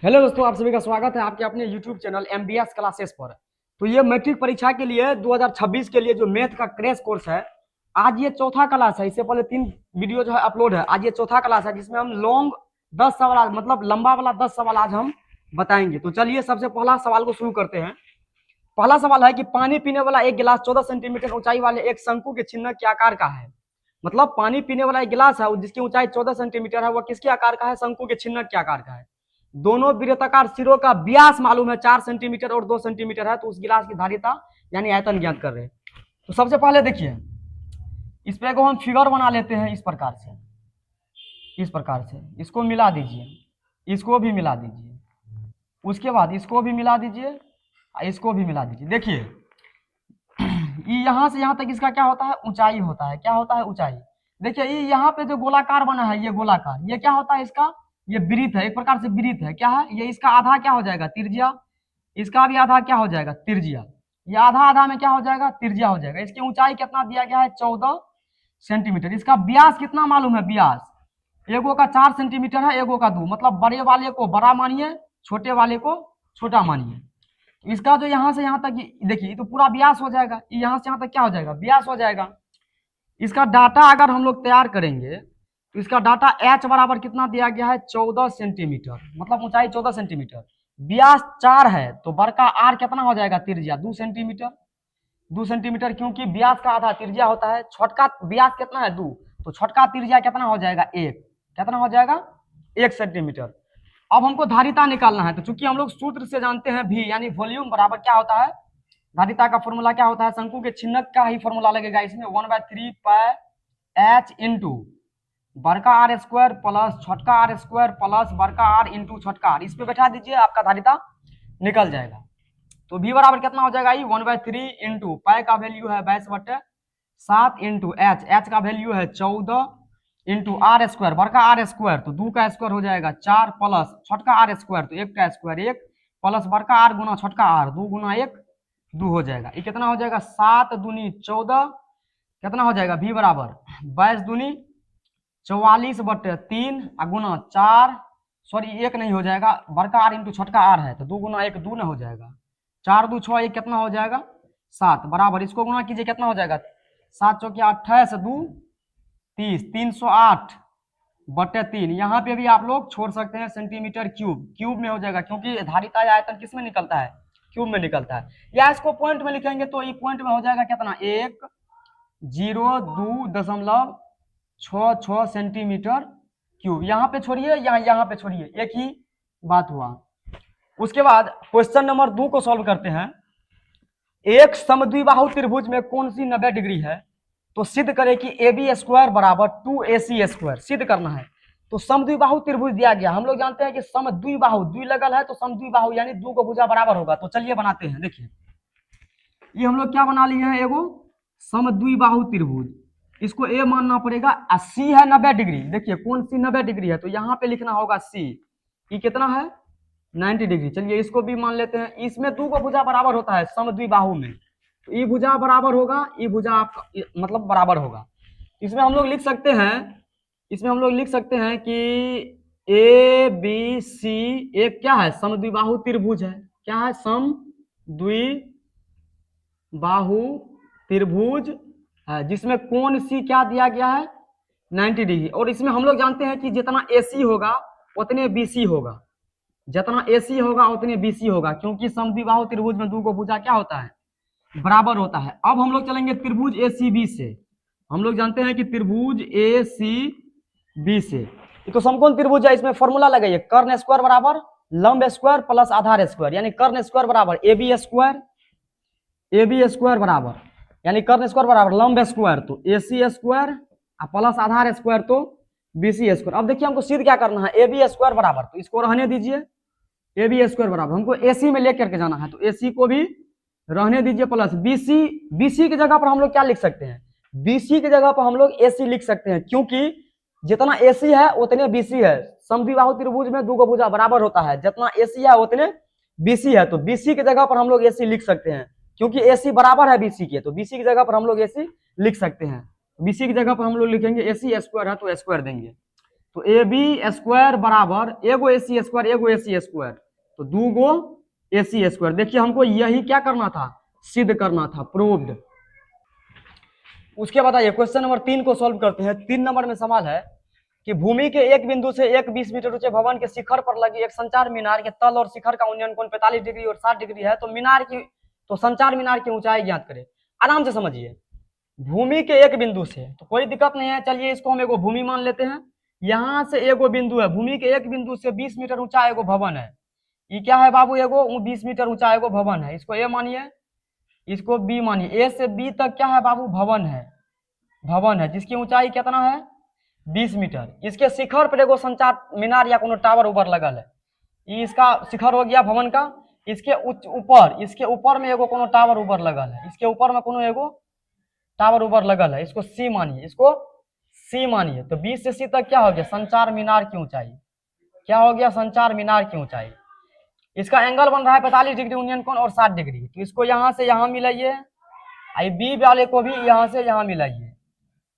Hello दोस्तों, आप सभी का स्वागत है आपके अपने यूट्यूब चैनल एमबीएस क्लासेस पर। तो ये मैट्रिक परीक्षा के लिए 2026 के लिए जो मैथ का क्रैश कोर्स है, आज ये चौथा क्लास है। इससे पहले 3 वीडियो जो है अपलोड है, आज ये चौथा क्लास है जिसमें हम लॉन्ग 10 सवाल मतलब लंबा वाला 10 सवाल आज हम बताएंगे। तो चलिए सबसे पहला सवाल को शुरू करते हैं। पहला सवाल है कि पानी पीने वाला एक गिलास 14 सेंटीमीटर ऊंचाई वाले एक शंकु के चिन्ह के आकार का है। मतलब पानी पीने वाला एक गिलास है जिसकी ऊंचाई 14 सेंटीमीटर है, वह किसके आकार का है? शंकु के चिन्ह के आकार का है। दोनों वृत्ताकार सिरों का व्यास मालूम है 4 सेंटीमीटर और 2 सेंटीमीटर है, तो उस गिलास की धारिता यानी आयतन ज्ञात कर रहे हैं। तो सबसे पहले देखिए, इस पे को हम फिगर बना लेते हैं इस प्रकार से। इसको मिला दीजिए, इसको भी मिला दीजिए, उसके बाद इसको भी मिला दीजिए, इसको भी मिला दीजिए। देखिए यहां से यहां तक इसका क्या होता है? ऊंचाई होता है। क्या होता है? ऊंचाई। देखिए ये यहाँ पे जो गोलाकार बना है, ये गोलाकार, ये क्या होता है? इसका ये वृत्त है, एक प्रकार से वृत्त है। क्या है ये? इसका आधा क्या हो जाएगा? त्रिज्या। इसका भी आधा क्या हो जाएगा? त्रिज्या। ये आधा आधा में क्या हो जाएगा? त्रिज्या हो जाएगा। इसकी ऊंचाई कितना दिया गया है? 14 सेंटीमीटर। इसका व्यास कितना मालूम है? व्यास एगो का 4 सेंटीमीटर है, एगो का 2। मतलब बड़े वाले को बड़ा मानिए, छोटे वाले को छोटा मानिए। इसका जो यहाँ से यहाँ तक देखिए, तो पूरा व्यास हो जाएगा। यहाँ से यहाँ तक क्या हो जाएगा? व्यास हो जाएगा। इसका डाटा अगर हम लोग तैयार करेंगे तो इसका डाटा एच बराबर कितना दिया गया है? 14 सेंटीमीटर। मतलब ऊंचाई 14 सेंटीमीटर, व्यास 4 है, तो बड़का आर कितना हो जाएगा? त्रिज्या 2 सेंटीमीटर। 2 सेंटीमीटर क्योंकि व्यास का आधा त्रिज्या होता है। छोटका व्यास कितना है? 2, तो छोटका त्रिज्या कितना हो जाएगा? 1। कितना हो जाएगा? 1 सेंटीमीटर। अब हमको धारिता निकालना है, तो चूंकि हम लोग सूत्र से जानते हैं भी यानी वॉल्यूम बराबर क्या होता है? धारिता का फॉर्मूला क्या होता है? शंकु के चिन्ह का ही फॉर्मूला लगेगा इसमें, 1/3 पाई एच इंटू बड़का आर स्क्वायर प्लस छोटका आर स्क्वायर प्लस बड़का आर इंटू छोटका आर। इस पे बैठा दीजिए, आपका धारिता निकल जाएगा। तो v बराबर कितना हो जाएगा? 1/3 इंटू पाई का वैल्यू है 22/7 इंटू एच का वैल्यू है 14 इंटू आर स्क्वायर, बड़का आर स्क्वायर तो 2 का स्क्वायर हो जाएगा 4 प्लस छोटका आर स्क्वायर तो 1 का स्क्वायर 1 प्लस बड़का आर गुना छोटका आर 2 गुना 1 2 हो जाएगा। ये कितना हो जाएगा? 7 दूनी 14। कितना हो जाएगा? v बराबर 22 दूनी 44/3 गुना 4, सॉरी 1 नहीं हो जाएगा, बड़का आर इंटू छोटका आर है तो 2 गुना 1 2 ना हो जाएगा। 4 2 6 1 कितना हो जाएगा? 7 बराबर इसको गुना कीजिए, कितना हो जाएगा? 7 चौके 28 2 30 308/3। यहाँ पे भी आप लोग छोड़ सकते हैं सेंटीमीटर क्यूब, क्यूब में हो जाएगा क्योंकि धारिता या आयतन किस में निकलता है? क्यूब में निकलता है। या इसको पॉइंट में लिखेंगे तो ये पॉइंट में हो जाएगा कितना? 1.02.66 सेंटीमीटर क्यूब। यहाँ पे छोड़िए, यहाँ पे छोड़िए, एक ही बात हुआ। उसके बाद क्वेश्चन नंबर 2 को सॉल्व करते हैं। एक समद्विबाहु त्रिभुज में कौन सी 90 डिग्री है? तो सिद्ध करें कि ए बी स्क्वायर बराबर 2AC स्क्वायर सिद्ध करना है। तो समद्विबाहु त्रिभुज दिया गया, हम लोग जानते हैं कि समद्विबाहु, द्वि लगल है तो समद्विबाहु यानी दो को भुजा बराबर होगा। तो चलिए बनाते हैं। देखिए ये हम लोग क्या बना लिए हैं? एगो समद्विबाहु त्रिभुज, इसको ए मानना पड़ेगा। सी है 90 डिग्री। देखिए कौन सी 90 डिग्री है? तो यहाँ पे लिखना होगा सी। ई कितना है? 90 डिग्री। चलिए इसको भी मान लेते हैं। इसमें दो को भुजा बराबर होता है समद्विबाहु में, तो ई भुजा बराबर होगा, ई भुजा आपका मतलब बराबर होगा। इसमें हम लोग लिख सकते हैं, इसमें हम लोग लिख सकते हैं कि ए बी सी एक क्या है? समद्विबाहु त्रिभुज है। क्या है? समद्विबाहु त्रिभुज है जिसमें कोण सी क्या दिया गया है? 90 डिग्री। और इसमें हम लोग जानते हैं कि जितना AC होगा उतने BC होगा, जितना AC होगा उतने BC होगा, क्योंकि समद्विबाहु त्रिभुज में दो को भुजा क्या होता है? बराबर होता है। अब हम लोग चलेंगे त्रिभुज ACB से। हम लोग जानते हैं कि त्रिभुज ACB से ये तो समकोण त्रिभुज है। इसमें फॉर्मूला लगाइए, कर्ण स्क्वायर बराबर लंब स्क्वायर प्लस आधार स्क्वायर, यानी कर्ण स्क्वायर बराबर AB स्क्वायर, AB स्क्वायर बराबर यानी कर्ण स्क्वायर बराबर लंब स्क्वायर तो AC स्क्वायर प्लस आधार स्क्वायर तो BC स्क्वायर। अब देखिए हमको सिद्ध क्या करना है? AB स्क्वायर बराबर, तो इसको रहने दीजिए, AB स्क्वायर बराबर हमको AC में लेकर के जाना है, तो AC को भी रहने दीजिए प्लस BC की जगह पर हम लोग क्या लिख सकते हैं? BC की जगह पर हम लोग AC लिख सकते हैं, क्योंकि जितना AC है उतने BC है। समद्विबाहु त्रिभुज में दो भुजा बराबर होता है, जितना AC है उतने BC है, तो BC की जगह पर हम लोग AC लिख सकते हैं, क्योंकि AC बराबर है BC के, तो BC की जगह पर हम लोग AC लिख सकते हैं। BC की जगह पर हम लोग लिखेंगे AC स्क्वायर है तो स्क्वायर देंगे। तो ए बी स्क्वायर बराबर एगो ए सी स्क्वायर एगो ए सी स्क्वायर, तो 2 गो ए सी स्क्वायर। देखिए हमको यही क्या करना था, सिद्ध करना था, प्रूव्ड। उसके बाद आइए क्वेश्चन नंबर 3 को सॉल्व करते हैं। 3 नंबर में सवाल है कि भूमि के एक बिंदु से एक 20 मीटर ऊंचे भवन के शिखर पर लगी एक संचार मीनार के तल और शिखर का उन्नयन कोण 45 डिग्री और 60 डिग्री है, तो संचार मीनार की ऊंचाई ज्ञात करें। आराम से समझिए, भूमि के एक बिंदु से, तो कोई दिक्कत नहीं है, चलिए इसको हम एगो भूमि मान लेते हैं। यहां से एगो बिंदु है, भूमि के एक बिंदु से 20 मीटर ऊंचा एगो भवन है। ये क्या है बाबू, एगो 20 मीटर ऊंचा एगो भवन है। इसको ए मानिए, इसको बी मानिए। ए से बी तक क्या है बाबू, भवन है, भवन है जिसकी ऊंचाई कितना है, 20 मीटर। इसके शिखर पर एगो संचार मीनार या कोनो टावर ऊपर लगल है। ये इसका शिखर हो गया भवन का। इसके ऊपर में एगो कोनो टावर ऊपर लगल है, इसके ऊपर में कोनो एगो टावर ऊपर लगल है। इसको सी मानिए, इसको सी मानिए। तो 20 से सी तक क्या हो गया, संचार मीनार की ऊंचाई। क्या हो गया, संचार मीनार की ऊंचाई। इसका एंगल बन रहा है 45 डिग्री उन्नयन कोण और 60 डिग्री। तो इसको यहां से यहां मिलाइए, बी वाले को भी यहां से यहां मिलाइए।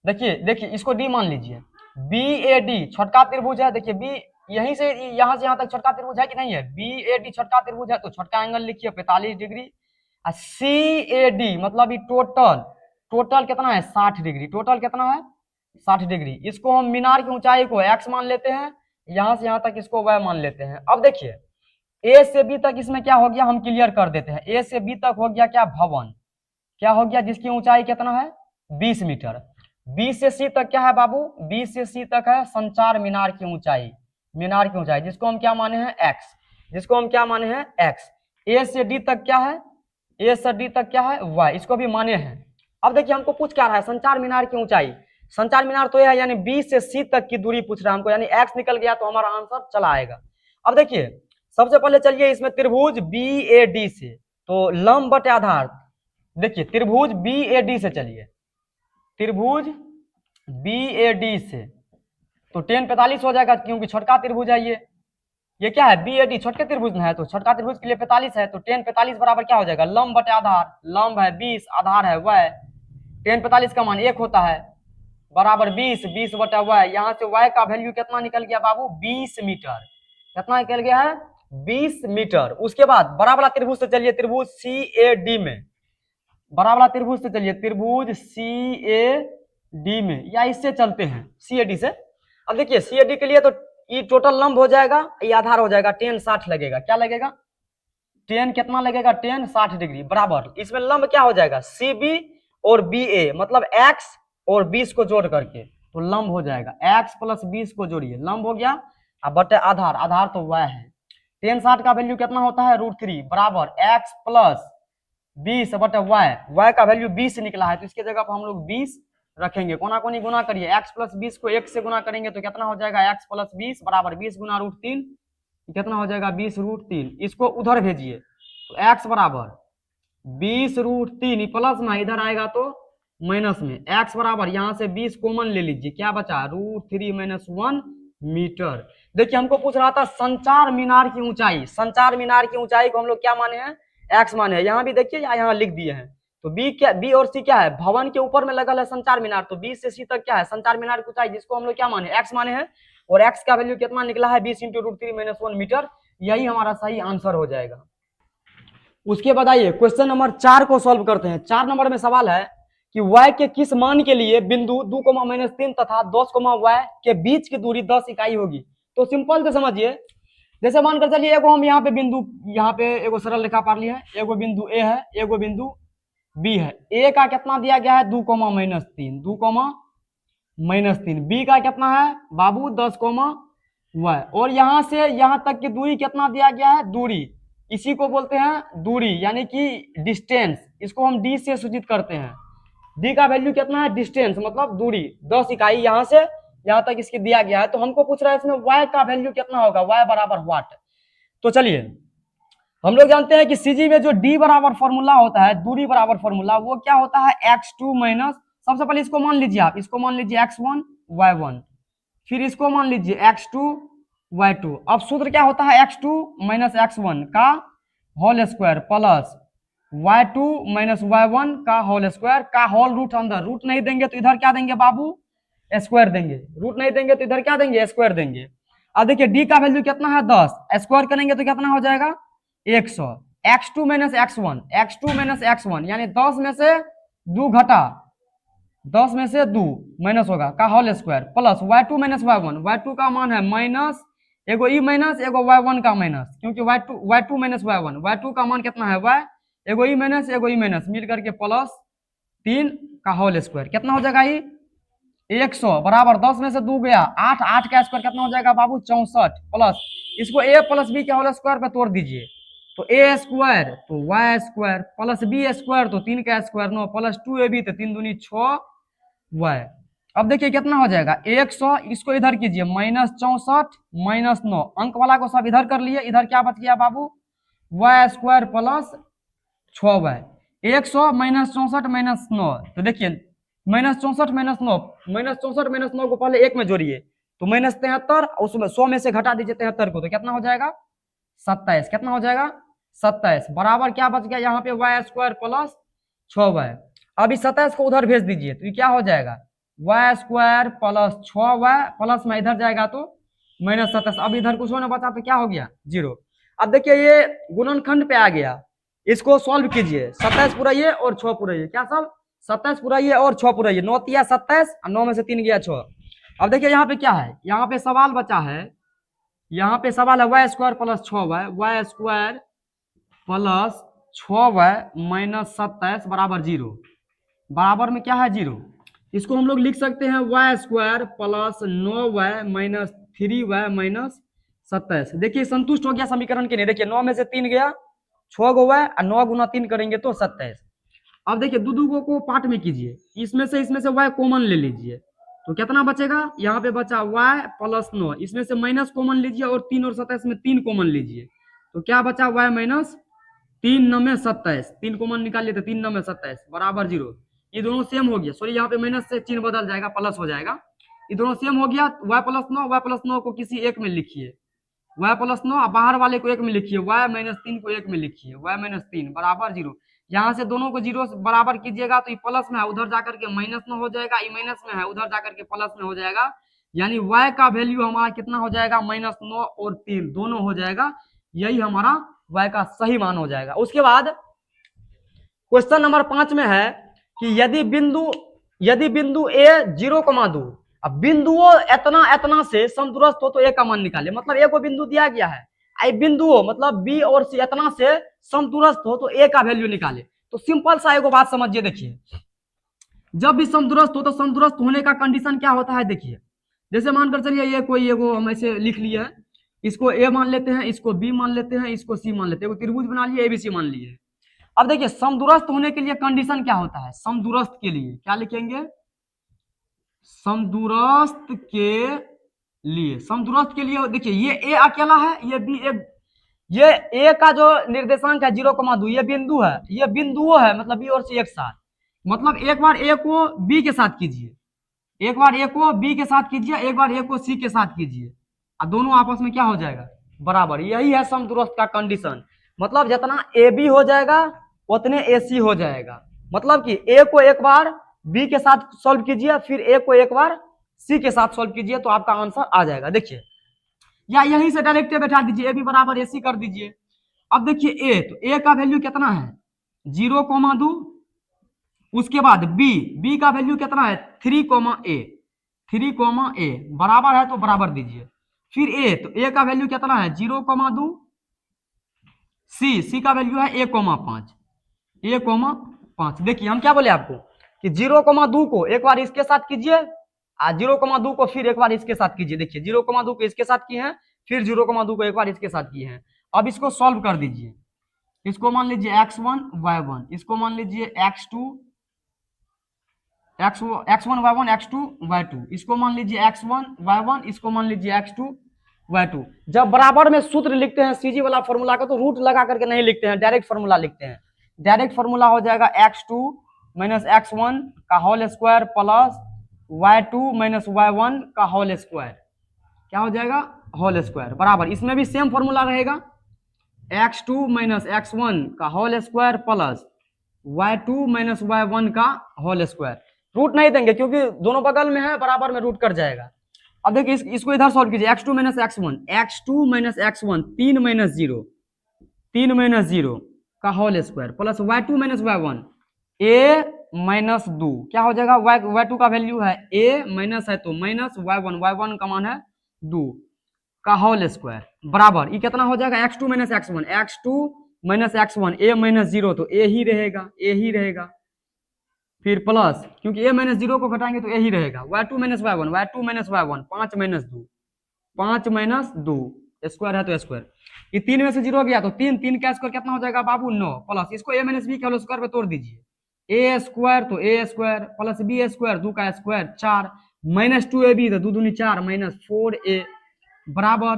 देखिए देखिए, इसको डी मान लीजिए। बी ए डी छोटका त्रिभुज है। देखिए बी यहीं से यहां तक छोटका त्रिभुज है कि नहीं है, बी ए डी छोटका त्रिभुज है, तो छोटका एंगल लिखिए 45 डिग्री। सी ए डी मतलब ये टोटल कितना है, 60 डिग्री। टोटल कितना है, 60 डिग्री। इसको हम मीनार की ऊंचाई को x मान लेते हैं, यहां से यहां तक इसको y मान लेते हैं। अब देखिए ए से बी तक इसमें क्या हो गया, हम क्लियर कर देते हैं। ए से बी तक हो गया क्या, भवन। क्या हो गया, जिसकी ऊंचाई कितना है, 20 मीटर। बी से सी तक क्या है बाबू, बी से सी तक है संचार मीनार की ऊंचाई, मीनार की ऊंचाई जिसको हम क्या माने हैं, x, जिसको हम क्या माने हैं, x। ए से डी तक क्या है, ए से डी तक क्या है, y, इसको भी माने हैं। अब देखिए हमको पूछ क्या रहा है, संचार मीनार की ऊंचाई। संचार मीनार तो यह है, यानी बी से सी तक की दूरी पूछ रहा है हमको, यानी x निकल गया तो हमारा आंसर चला आएगा। अब देखिए सबसे पहले चलिए इसमें त्रिभुज बी ए डी से, तो लंब बटे आधार। देखिए त्रिभुज बी ए डी से, चलिए त्रिभुज बी ए डी से, तो 10 45 हो जाएगा क्योंकि छोटका त्रिभुज है ये क्या है, बी ए डी छोटके त्रिभुज में है, तो छोटका त्रिभुज के लिए 45 है। तो 10 45 बराबर क्या हो जाएगा, लंब बटे आधार। लंब है 20, आधार है y। 10 45 का मान 1 होता है, बराबर 20, 20 बटा y। यहाँ से y का वैल्यू कितना निकल गया बाबू, 20 मीटर। कितना निकल गया है, 20 मीटर। उसके बाद बड़ा वाला त्रिभुज से चलिए, त्रिभुज सी ए डी में, बड़ा वाला त्रिभुज से चलिए, त्रिभुज सी ए डी में, या इससे चलते हैं सी ए डी से। अब देखिए सी ए डी के लिए तो ये टोटल लंब हो जाएगा, ये आधार हो जाएगा, 10 60 लगेगा। क्या लगेगा, 10 कितना लगेगा, 10 60 डिग्री बराबर। इसमें लंब क्या हो जाएगा, सी बी और बी ए, मतलब x और 20 को जोड़ करके तो लंब हो जाएगा, x प्लस 20 को जोड़िए, लंब हो गया। अब बटे आधार, आधार तो y है। 10 60 का वैल्यू कितना होता है, √3 बराबर x प्लस 20 बटे y का वैल्यू 20 निकला है, तो इसके जगह पर हम लोग 20 रखेंगे। कोना कोनी गुना करिए, x प्लस 20 को 1 से गुना करेंगे तो कितना हो जाएगा, x प्लस 20 बराबर 20 गुना √3, कितना हो जाएगा, 20 √3। इसको उधर भेजिए तो x बराबर 20 √3, प्लस में इधर आएगा तो माइनस में। x बराबर यहाँ से 20 कॉमन ले लीजिए, क्या बचा, √3 - 1 मीटर। देखिए हमको पूछ रहा था संचार मीनार की ऊंचाई। संचार मीनार की ऊंचाई को हम लोग क्या माने हैं, x माने हैं। यहाँ भी देखिए यहाँ लिख दिए हैं। तो बी और सी क्या है, भवन के ऊपर में लगल है संचार मीनार, तो बी से सी तक क्या है, संचार मीनार की ऊंचाई, जिसको हम लोग क्या माने, x माने हैं। और x का वैल्यू कितना निकला है, 20 × √3 - 1 मीटर। यही हमारा सही आंसर हो जाएगा। उसके बाद आइए क्वेश्चन नंबर 4 को सॉल्व करते हैं। 4 नंबर में सवाल है कि y के किस मान के लिए बिंदु 2, -3 तथा 10, y के बीच की दूरी 10 इकाई होगी। तो सिंपल से समझिए, जैसे मानकर चलिए एगो हम यहाँ पे बिंदु, यहाँ पे एगो सरल रेखा पार लिया है, एगो बिंदु ए है, एगो बिंदु बी है। ए का कितना दिया गया है, 2, -3, 2, -3। बी का कितना है बाबू, 10, y। और यहाँ से यहाँ तक की दूरी कितना दिया गया है, दूरी, इसी को बोलते हैं दूरी, यानी कि डिस्टेंस। इसको हम डी से सूचित करते हैं। डी का वैल्यू कितना है, डिस्टेंस मतलब दूरी, 10 इकाई यहाँ से यहाँ तक इसकी दिया गया है। तो हमको पूछ रहा है इसमें y का वैल्यू कितना होगा, y बराबर व्हाट। तो चलिए हम लोग जानते हैं कि सीजी में जो डी बराबर फॉर्मूला होता है, दूरी बराबर फॉर्मूला, वो क्या होता है, x2 माइनस, सबसे पहले इसको मान लीजिए आप, इसको मान लीजिए x1 y1, फिर इसको मान लीजिए x2 y2। अब सूत्र क्या होता है, x2 माइनस x1 का whole square plus y2 minus y1 का होल स्क्वायर का होल रूट अंदर, रूट नहीं देंगे तो इधर क्या देंगे बाबू, स्क्वायर देंगे, रूट नहीं देंगे तो इधर क्या देंगे, स्क्वायर देंगे। अब देखिए डी का वैल्यू कितना है 10, स्क्वायर करेंगे तो कितना हो जाएगा 100। x2 minus x1, x2 minus x1 यानी 10 में से 2 घटा, 10 में से 2 माइनस होगा का whole square plus y2 minus y1, y2 का मान है माइनस एगो ई माइनस एगो y1 का माइनस, क्योंकि y2 माइनस y1, y2 का मान कितना है y, एगो ई माइनस एगो ई माइनस मिल करके प्लस 3 का होल स्क्वायर कितना हो जाएगा ये 100 बराबर 10 में से 2 गया 8, 8 का स्क्वायर कितना हो जाएगा बाबू 64 प्लस इसको a प्लस बी के होल स्क्वायर पे तोड़ दीजिए तो a स्क्वायर तो y square plus B square तो 3 का स्क्वायर 9 प्लस 2ab तो 3 दूनी 6 y। अब देखिए कितना हो जाएगा 100, इसको इधर कीजिए माइनस 64 माइनस 9, अंक वाला को सब इधर कर लिए, इधर क्या बच गया बाबू y square plus 6y। 100 minus 64 minus 9 तो देखिए माइनस 64 माइनस 9, माइनस 64 माइनस 9 को पहले एक में जोड़िए तो माइनस 73, उसमें 100 में से घटा दीजिए 73 को तो कितना हो जाएगा 27, कितना हो जाएगा 27 बराबर क्या बच गया यहाँ पे y स्क्वायर प्लस 6y। अब इस 27 को उधर भेज दीजिए तो ये क्या हो जाएगा y square plus 6y plus में इधर जाएगा तो माइनस 27, अब इधर कुछ होने बचा तो क्या हो गया 0। अब देखिए ये गुणनखंड पे आ गया, इसको सॉल्व कीजिए 27 पुराइए और 6 पुराइए, क्या सब 27 पुराइए और 6 पुराइए, 9 तिया 27 और 9 में से 3 गया 6। अब देखिए यहाँ पे क्या है, यहाँ पे सवाल बचा है, यहाँ पे सवाल है y square plus 6y, y square plus 6y minus 27 बराबर 0, बराबर में क्या है 0। इसको हम लोग लिख सकते हैं y square plus 9y minus 3y minus 27। देखिए संतुष्ट हो गया समीकरण के नहीं, देखिए 9 में से 3 गया 6 गो y और 9 गुना 3 करेंगे तो 27। अब देखिए दो को पार्ट में कीजिए, इसमें से y कॉमन ले लीजिए तो कितना बचेगा, यहाँ पे बचा y प्लस 9, इसमें से माइनस कॉमन लीजिए और 3 और 27 में 3 कॉमन लीजिए तो क्या बचा y माइनस 3 9 में 27, 3 कॉमन निकालिए तो 3 9 में 27 बराबर 0। ये दोनों सेम हो गया, सॉरी यहाँ पे माइनस से चिन्ह बदल जाएगा प्लस हो जाएगा, ये दोनों सेम हो गया। y प्लस 9 को किसी एक में लिखिए, y प्लस 9 बाहर वाले को एक में लिखिए, y माइनस 3 को एक में लिखिए, y माइनस 3 बराबर 0। यहाँ से दोनों को 0 बराबर कीजिएगा तो ये प्लस में है उधर जाकर के माइनस में हो जाएगा, ये माइनस में है उधर जाकर के प्लस में हो जाएगा, यानी y का वैल्यू हमारा कितना हो जाएगा माइनस 9 और 3 दोनों हो जाएगा, यही हमारा y का सही मान हो जाएगा। उसके बाद क्वेश्चन नंबर 5 में है कि यदि बिंदु a 0,2, अब बिंदुओं इतना से समदूरस्थ हो तो a का मान निकाले, मतलब a को बिंदु दिया गया है, आई बिंदुओं मतलब b और c इतना से समदूरस्थ हो तो a का वैल्यू निकाले। तो सिंपल सा एगो बात समझिए, देखिए जब भी समदूरस्थ हो तो समदूरस्थ होने का कंडीशन क्या होता है, देखिए जैसे मानकर चलिए ये कोई एगो हम ऐसे लिख लिए है, इसको a मान लेते हैं, इसको b मान लेते हैं, इसको c मान लेते हैं, त्रिभुज बना लिए abc मान लिए। अब देखिए समदूरस्थ होने के लिए कंडीशन क्या होता है, समदूरस्थ के लिए क्या लिखेंगे, समदूरस्थ के लिए देखिए ये a अकेला है, ये b ये a का जो निर्देशांक है 0,2, ये बिंदु है, ये बिंदुओं है मतलब b और c एक साथ, मतलब एक बार a को b के साथ कीजिए, एक बार a को b के साथ कीजिए, एक बार a को c के साथ कीजिए, और दोनों आपस में क्या हो जाएगा बराबर, यही है समदूरस्थ का कंडीशन। मतलब जितना ab हो जाएगा उतने ac हो जाएगा, मतलब कि a को एक बार b के साथ सॉल्व कीजिए, फिर a को एक बार c के साथ सॉल्व कीजिए तो आपका आंसर आ जाएगा। देखिए या यहीं से डायरेक्ट बैठा दीजिए, a b बराबर ac कर दीजिए। अब देखिए a, तो a का वैल्यू कितना है 0,2, उसके बाद b का वैल्यू कितना है 3,a बराबर है तो बराबर दीजिए, फिर a, तो a का वैल्यू कितना है 0,2, c का वैल्यू है 1,5। देखिए हम क्या बोले आपको कि 0,2 को एक बार इसके साथ कीजिए, 0,2 को फिर एक बार इसके साथ कीजिए। देखिए 0,2 को इसके साथ किए हैं, फिर 0,2 को एक बार इसके साथ किए हैं। अब इसको सॉल्व कर दीजिए, इसको मान लीजिए x1 y1, इसको मान लीजिए x1 y1 x2 y2, इसको मान लीजिए x1 y1, इसको मान लीजिए x2 y2। जब बराबर में सूत्र लिखते हैं सीजी वाला फॉर्मूला का तो रूट लगा करके नहीं लिखते हैं, डायरेक्ट फॉर्मूला लिखते हैं। डायरेक्ट फॉर्मूला हो जाएगा x2 माइनस x1 का whole square plus y2 minus y1 का होल स्क्वायर, क्या हो जाएगा होल स्क्वायर बराबर, इसमें भी सेम फॉर्मूला रहेगा x2 माइनस x1 का whole square plus y2 minus y1 का होल स्क्वायर। रूट नहीं देंगे क्योंकि दोनों बगल में है, बराबर में रूट कट जाएगा। अब देखिए इसको इधर सॉल्व कीजिए, x2 minus x1, x2 minus x1 3 minus 0, 3 minus 0 का whole square plus y2 minus y1 a minus 2, क्या हो जाएगा, y2 का वैल्यू है a माइनस है तो माइनस y1 का मान है 2 का होल स्क्वायर बराबर ये कितना हो जाएगा, x2 minus x1, x2 minus x1 a minus 0 तो a ही रहेगा, a ही रहेगा, फिर प्लस क्योंकि a माइनस 0 को घटाएंगे तो a ही रहेगा, y2 minus y1, y2 minus y1 5 minus 2, 5 minus 2 square है तो स्क्वायर, ये 3 में से 0 गया तो 3, 3 का स्क्वायर कितना हो जाएगा बाबू 9, प्लस इसको a माइनस बी के होल स्क्वायर पे तोड़ दीजिए, a स्क्वायर तो a square plus b square 2 का स्क्वायर 4 माइनस 2ab तो 2 दूनी 4 माइनस 4a बराबर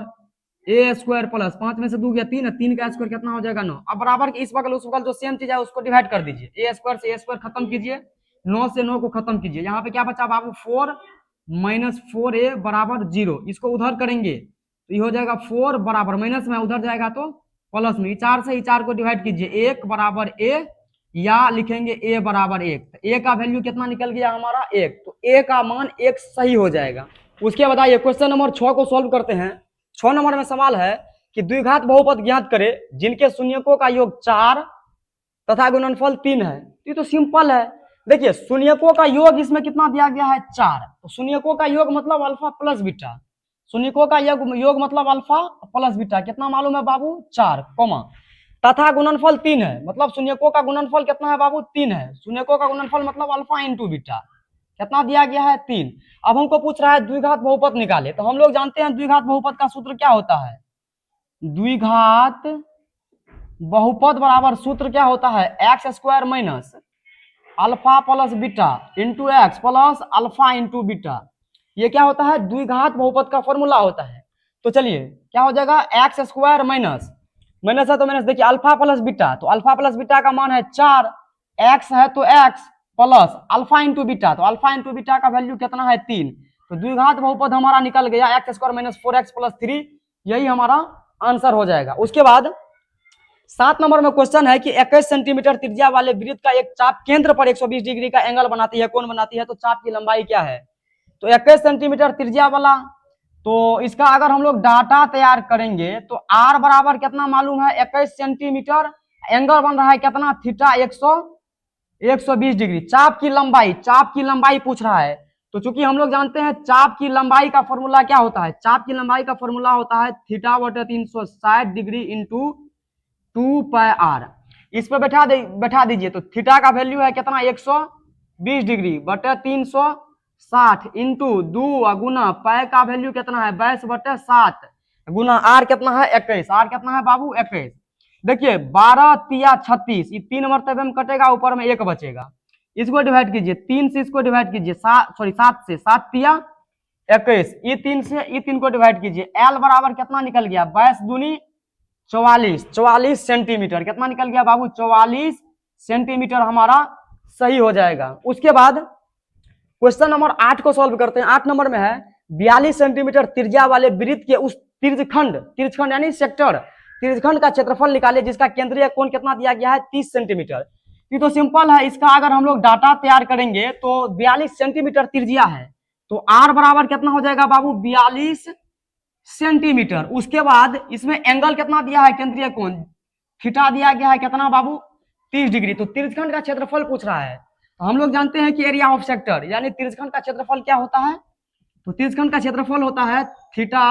a स्क्वायर प्लस 5 में से 2 गया 3, 3 का स्क्वायर कितना हो जाएगा 9। अब बराबर के इस बगल उस बगल जो सेम चीज है उसको डिवाइड कर दीजिए, a स्क्वायर से a स्क्वायर खत्म कीजिए, 9 से 9 को खत्म कीजिए, यहाँ पे क्या बचा बाबू 4 माइनस 4a बराबर 0, इसको उधर करेंगे तो ये हो जाएगा 4 बराबर माइनस में उधर जाएगा तो प्लस में, 4 से 4 को डिवाइड कीजिए, 1 बराबर a या लिखेंगे a बराबर 1, तो a का वैल्यू कितना निकल गया हमारा 1, तो a का मान 1 सही हो जाएगा। उसके बाद आइए क्वेश्चन नंबर 6 को सॉल्व करते हैं। 6 नंबर में सवाल है कि द्विघात बहुपद ज्ञात करे जिनके शून्यकों का योग 4 तथा गुणनफल 3 है, ये तो सिंपल है। देखिए शून्यकों का योग इसमें कितना दिया गया है 4, तो शून्यकों का योग मतलब अल्फा प्लस बीटा, शून्यकों का योग मतलब अल्फा प्लस बीटा, कितना मालूम है बाबू 4 कोमा, तथा गुणनफल 3 है, मतलब शून्यकों का गुणनफल कितना है बाबू 3 है, शून्यकों का गुणनफल मतलब अल्फा इंटू बीटा, कितना दिया गया है 3। अब हमको पूछ रहा है द्विघात बहुपद निकाले, तो हम लोग जानते हैं द्विघात बहुपद का सूत्र क्या होता है, द्विघात बहुपद बराबर सूत्र क्या होता है, x square minus alpha plus beta into x plus alpha into beta, ये क्या होता है द्विघात बहुपद का फॉर्मूला होता है। तो चलिए क्या हो जाएगा एक्स स्क्वायर माइनस माइनस है तो माइनस, देखिए अल्फा प्लस बीटा, तो अल्फा प्लस बीटा का मान है 4, एक्स है तो x plus alpha into beta, तो अल्फा इंटू बीटा का वैल्यू कितना है 3, तो द्विघात बहुपद हमारा निकल गया x square minus 4x plus 3, यही हमारा आंसर हो जाएगा। उसके बाद 7 नंबर में क्वेश्चन है कि 21 सेंटीमीटर त्रिज्या वाले वृत्त का एक चाप केंद्र पर 120 डिग्री का एंगल बनाती है, कौन बनाती है, तो चाप की लंबाई क्या है, तो 21 सेंटीमीटर त्रिज्या वाला, तो इसका अगर हम लोग डाटा तैयार करेंगे तो r बराबर कितना मालूम है 21 सेंटीमीटर, एंगल बन रहा है कितना थीटा 120 डिग्री, चाप की लंबाई पूछ रहा है, तो चूंकि हम लोग जानते हैं चाप की लंबाई का फॉर्मूला क्या होता है, चाप की लंबाई का फॉर्मूला होता है थीटा बटे 360 डिग्री इंटू 2 पाई आर, इस पर बैठा दीजिए, तो थीटा का वैल्यू है कितना 120 डिग्री बटे 360 इंटू 2 गुना पाई का वैल्यू कितना है 22 बटे 7 गुना आर कितना है 21, आर कितना है बाबू 21, देखिए 12 तिया 36, ये 3 मरतबे में कटेगा, ऊपर में 1 बचेगा, इसको डिवाइड कीजिए 3 से इसको डिवाइड कीजिए 7 से 7 तिया 21, ये 3 से ये 3 को डिवाइड कीजिए, एल बराबर कितना निकल गया 22 दूनी 44 सेंटीमीटर, कितना निकल गया बाबू 44 सेंटीमीटर हमारा सही हो जाएगा। उसके बाद क्वेश्चन नंबर 8 को सॉल्व करते हैं। 8 नंबर में है 42 सेंटीमीटर त्रिज्या वाले वृत्त के उस तिरछखंड यानी सेक्टर तिरछखंड का क्षेत्रफल निकाले जिसका केंद्रीय कोण कितना दिया गया है 30 सेंटीमीटर, ये तो सिंपल है, इसका अगर हम लोग डाटा तैयार करेंगे तो 42 सेंटीमीटर त्रिज्या है, तो आर बराबर कितना हो जाएगा बाबू 42 सेंटीमीटर। उसके बाद इसमें एंगल कितना दिया है केंद्रीय कोण थीटा दिया गया है कितना बाबू 30 डिग्री, तो तिरछखंड का क्षेत्रफल पूछ रहा है, तो हम लोग जानते हैं कि एरिया ऑफ सेक्टर यानी तिरछखंड का क्षेत्रफल क्या होता है, तो तिरछखंड का क्षेत्रफल होता है थीटा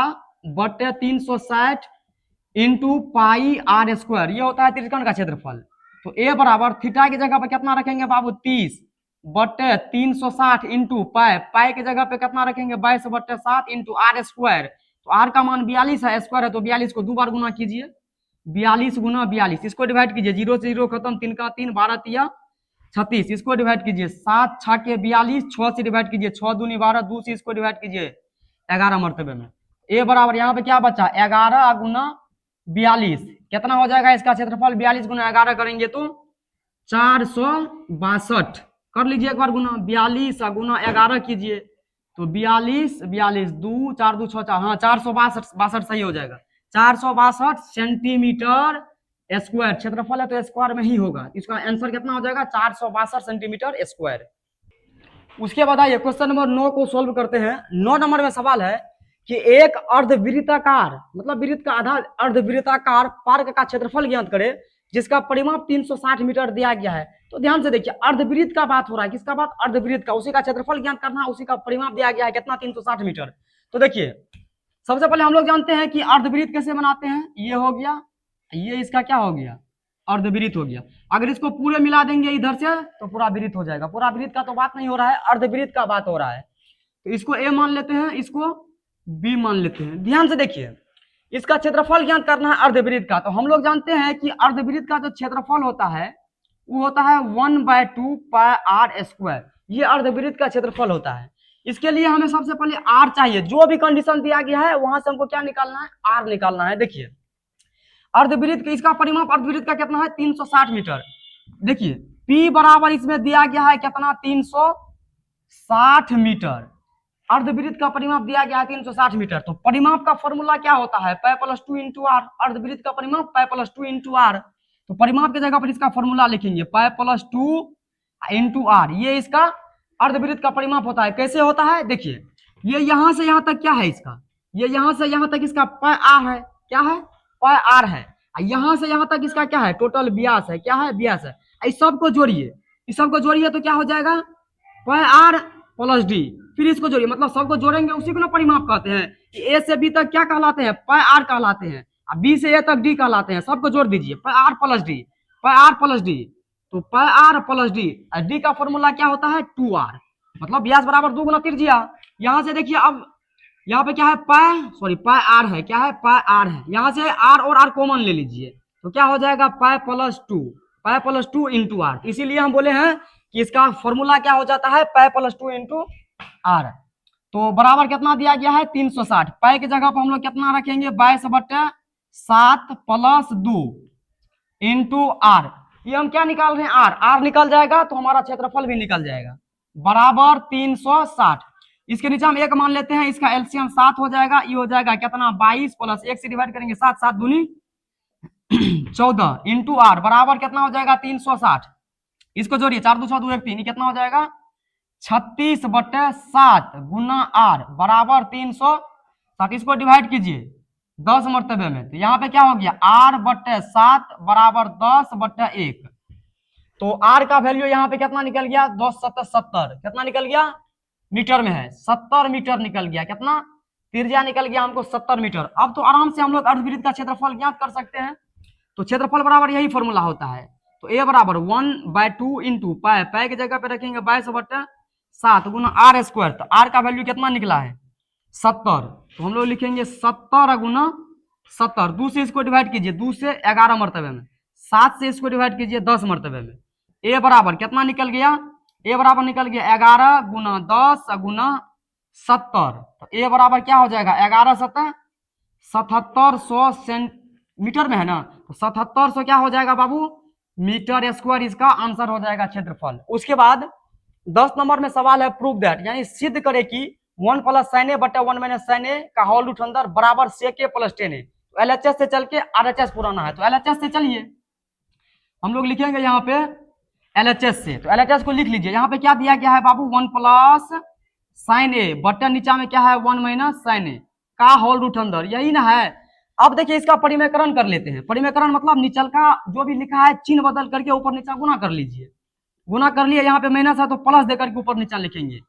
बटे 360 इंटू पाई आर स्क्वायर, ये होता है तिरछखंड का क्षेत्रफल। तो ए बराबर थीटा की जगह पे कितना रखेंगे बाबू 30 बटे 360 इंटू पाई की जगह पे कितना रखेंगे 22 बटे 7 इंटू आर स्क्वायर, तो आर का मान 42 है, स्क्वायर है तो 42 को 2 बार गुना कीजिए, 42 गुना 42, इसको डिवाइड कीजिए 0 से 0 खत्म, 3 का 3 12 तिया 36, इसको डिवाइड कीजिए 7 6 के 42, 6 से डिवाइड कीजिए 6 दूनी 12, 2 से इसको डिवाइड कीजिए 11 मरतबे में, ए बराबर यहाँ पे क्या बचा 11 गुना 42, कितना हो जाएगा इसका क्षेत्रफल 42 गुना 11 करेंगे तो 462, कर लीजिए एक बार गुना 42 गुना 11 कीजिए, तो 42 2 4 2 6 4, हाँ 462 सही हो जाएगा, 462 सेंटीमीटर स्क्वायर क्षेत्रफल है तो स्क्वायर में ही होगा, इसका आंसर कितना हो जाएगा 462 सेंटीमीटर स्क्वायर। उसके बाद आइए क्वेश्चन नंबर 9 को सॉल्व करते हैं। 9 नंबर में सवाल है कि एक अर्धवृत्ताकार मतलब वृत्त का आधा अर्धवृत्ताकार पार्क का क्षेत्रफल ज्ञात करे जिसका परिमाप 360 मीटर दिया गया है। तो ध्यान से देखिए, अर्धवृत्त का बात हो रहा है, किसका बात, अर्धवृत्त का, उसी का क्षेत्रफल ज्ञात करना है, उसी का परिमाप दिया गया है कितना, 360 मीटर। तो देखिए सबसे पहले हम लोग जानते हैं कि अर्धवृत्त कैसे बनाते हैं, ये हो गया, ये इसका क्या हो गया, अर्धवृत्त हो गया। अगर इसको पूरे मिला देंगे इधर से तो पूरा वृत्त हो जाएगा। पूरा वृत्त का तो बात नहीं हो रहा है, अर्धवृत्त का बात हो रहा है। तो इसको ए मान लेते हैं, इसको बी मान लेते हैं। ध्यान से देखिए, इसका क्षेत्रफल ज्ञात करना है अर्धवृत्त का। तो हम लोग जानते हैं कि अर्धवृत्त का जो क्षेत्रफल होता है वो होता है 1/2 पाई आर स्क्वायर। ये अर्धवृत्त का क्षेत्रफल होता है। इसके लिए हमें सबसे पहले आर चाहिए, जो भी कंडीशन दिया गया है वहां से हमको क्या निकालना है, आर निकालना है। देखिए अर्धवृत्त इसका परिमाप अर्धवृत्त का कितना है, 360 मीटर। देखिए P बराबर इसमें दिया गया है कितना, 360 मीटर। अर्धवृत्त का परिमाप दिया गया है 360 मीटर। तो परिमाप का फॉर्मूला क्या होता है, पाई प्लस 2 इंटू आर। अर्धवृत्त का परिमाप पाई प्लस 2 इंटू आर। तो परिमाप की जगह पर इसका फॉर्मूला लिखेंगे पाई प्लस 2 इंटू आर। ये इसका अर्धवृत्त का परिमाप होता है। कैसे होता है, देखिए ये यहां से यहां तक क्या है इसका, ये यहां से यहां तक इसका पाई आर है, क्या है, पाई आर है। यहां से यहां तक इसका क्या है, टोटल व्यास है, क्या है, व्यास है। इस सबको जोड़िए, इस सबको जोड़िए तो क्या हो जाएगा, पाई आर प्लस डी। फिर इसको जोड़िए, मतलब सबको जोड़ेंगे उसी को ना परिमाप कहते हैं। ए से बी तक क्या कहलाते हैं, पाई आर कहलाते हैं, बी से ए तक डी कहलाते हैं। सबको जोड़ दीजिए, pi R plus D, pi R plus D. तो pi R plus D, D का फॉर्मूला क्या होता है, 2r, मतलब व्यास बराबर 2 गुना त्रिज्या। यहां से देखिए अब यहाँ पे क्या है, पाई आर है, क्या है, पाई आर है। यहाँ से आर और आर कॉमन ले लीजिए तो क्या हो जाएगा, pi plus two into R. इसीलिए हम बोले हैं कि इसका फॉर्मूला क्या हो जाता है, पाई प्लस 2 इंटू आर। तो बराबर कितना दिया गया है, 360। पाई की जगह पर हम लोग कितना रखेंगे, 22/7 प्लस 2 इंटू आर। ये हम क्या निकाल रहे हैं, आर निकल जाएगा तो हमारा क्षेत्रफल भी निकल जाएगा, बराबर 360। इसके नीचे हम एक मान लेते हैं, इसका एलसीएम 7 हो जाएगा। ये हो जाएगा कितना, 22 प्लस 1 से डिवाइड करेंगे 7, 7 दूनी 14 इंटू आर बराबर कितना हो जाएगा, 360। इसको जोड़िए, 4 2 6 2 1 3, कितना हो जाएगा, 36/7 गुना आर बराबर 360। इसको डिवाइड कीजिए 10 मरतबे में, तो यहाँ पे क्या हो गया, r/7 बराबर 10/1। तो आर का वैल्यू यहाँ पे कितना निकल गया, 10 7 70, कितना निकल गया, मीटर में है, 70 मीटर निकल गया। कितना, त्रिज्या निकल गया हमको 70 मीटर। अब तो आराम से हम लोग अर्धवृत्त का क्षेत्रफल ज्ञात कर सकते हैं। तो क्षेत्रफल बराबर यही फॉर्मूला होता है। तो ए बराबर 1/2 इंटू पाई, पाई की जगह पे रखेंगे 22/7 गुना आर स्क्वायर। तो आर का वैल्यू कितना निकला है, 70। तो हम लोग लिखेंगे 70 गुना 70। 2 से इसको डिवाइड कीजिए, 2 से 11 मरतबे में, 7 से इसको डिवाइड कीजिए 10 मरतबे में। ए बराबर कितना निकल गया, ए बराबर निकल गया 11 गुना 10 गुना 70। तो ए बराबर क्या हो जाएगा, 11 7 7700 सेंटीमीटर में है ना, तो 7700 क्या हो जाएगा बाबू, मीटर स्क्वायर इसका आंसर हो जाएगा क्षेत्रफल। उसके बाद 10 नंबर में सवाल है प्रूव दैट, यानी सिद्ध करे कि 1 प्लस साइन ए बटा 1 माइनस साइन ए का होल रूट अंदर बराबर सेक ए प्लस टेन ए। तो एलएचएस से चल के आरएचएस पुराना है, तो एलएचएस से चलिए हम लोग लिखेंगे यहाँ पे एलएचएस से। तो एलएचएस को लिख लीजिए, यहाँ पे क्या दिया गया है बाबू, 1 प्लस साइन ए बटन नीचा में क्या है, 1 माइनस साइन ए का होल रूट अंदर, यही ना है। अब देखिए इसका परिमेयकरण कर लेते हैं। परिमेयकरण मतलब नीचल का जो भी लिखा है चिन्ह बदल करके ऊपर नीचा गुना कर लीजिए। गुना कर लिए, यहाँ पे माइनस है तो प्लस देकर के ऊपर नीचा लिखेंगे,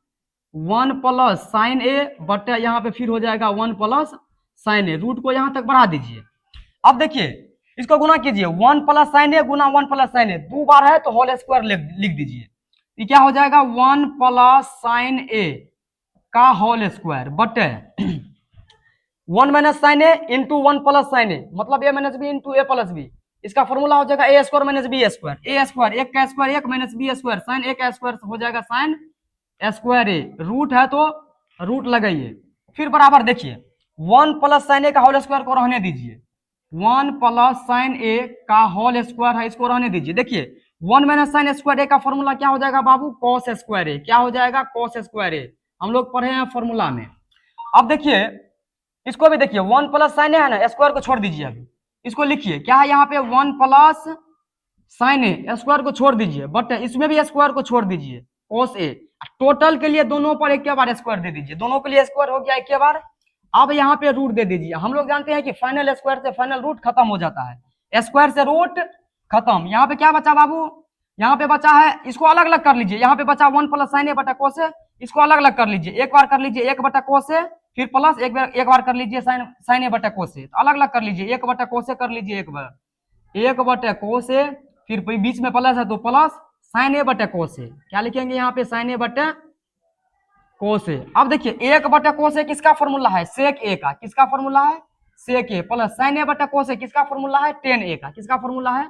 1 प्लस साइन ए बटे यहाँ पे फिर हो जाएगा 1 प्लस साइन ए। रूट को यहाँ तक बढ़ा दीजिए। अब देखिए इसको गुना कीजिए, 1 प्लस साइन ए गुना 1 प्लस साइन ए, 2 बार है तो होल स्क्वायर लिख दीजिए। ये क्या हो जाएगा, 1 प्लस साइन ए का होल स्क्वायर बटे 1 minus sine A into 1 plus sine A, मतलब A minus B into A plus B. इसका फॉर्मूला हो जाएगा A square minus B square. A square, एक का square 1 minus B square, sine A का square हो जाएगा साइन स्क्वायर ए। Root है तो रूट लगाइए। फिर बराबर देखिए 1 प्लस साइन ए का होल स्क्वायर को रहने दीजिए, 1 प्लस साइन ए का होल स्क्वायर है, इसको रहने दीजिए। देखिए 1 माइनस साइन स्क्वायर ए का फॉर्मूला क्या हो जाएगा बाबू, कॉस स्क्वायर ए। क्या हो जाएगा, कॉस स्क्वायर ए, हम लोग पढ़े हैं फॉर्मूला में। अब देखिए इसको भी देखिए, 1 प्लस साइन ए है ना, स्क्वायर को छोड़ दीजिए। अभी इसको लिखिए क्या है यहाँ पे, 1 प्लस साइन ए, स्क्वायर को छोड़ दीजिए, बट इसमें भी स्क्वायर को छोड़ दीजिए, कोस ए। टोटल के लिए दोनों पर एक के बार स्क्वायर दे दीजिए, दोनों के लिए स्क्वायर हो गया एक के बार। अब यहाँ पे रूट दे दीजिए। हम लोग जानते हैं कि फाइनल स्क्वायर से फाइनल रूट खत्म हो जाता है, स्क्वायर से रूट खत्म। यहाँ पे क्या बचा बाबू, यहाँ पे बचा है, इसको अलग अलग कर लीजिए। यहाँ पे बचा 1 प्लस साइन ए बटा कोस ए, इसको अलग अलग कर लीजिए। एक बार कर लीजिए 1 बटा कोस ए, फिर प्लस एक बार कर लीजिए साइन ए बटा कोस ए, तो अलग अलग कर लीजिए। 1 बटा कोस ए कर लीजिए एक बार, 1 बटा कोस ए, फिर बीच में प्लस है तो प्लस साइन ए बटा कोस ए। क्या लिखेंगे यहाँ पे, साइन ए बटा कोस ए। अब देखिए 1 बटा कोस ए किसका फॉर्मूला है, सेक ए का। किसका फॉर्मूला है, सेक ए, प्लस साइन ए बटा कोस ए किसका फॉर्मूला है, टेन ए का। किसका फॉर्मूला है,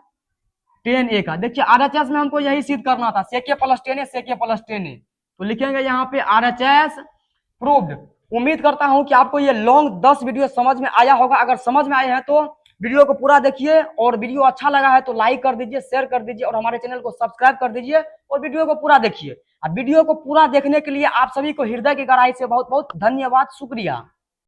टेन ए का। देखिए आरएचएस में हमको यही सिद्ध करना था, सेक ए प्लस टेन ए, सेक ए प्लस टेन ए। तो लिखेंगे यहाँ पे आरएचएस प्रूव्ड। उम्मीद करता हूं कि आपको ये लॉन्ग 10 वीडियो समझ में आया होगा। अगर समझ में आए हैं तो वीडियो को पूरा देखिए, और वीडियो अच्छा लगा है तो लाइक कर दीजिए, शेयर कर दीजिए, और हमारे चैनल को सब्सक्राइब कर दीजिए, और वीडियो को पूरा देखिए। और वीडियो को पूरा देखने के लिए आप सभी को हृदय की गहराई से बहुत बहुत धन्यवाद, शुक्रिया।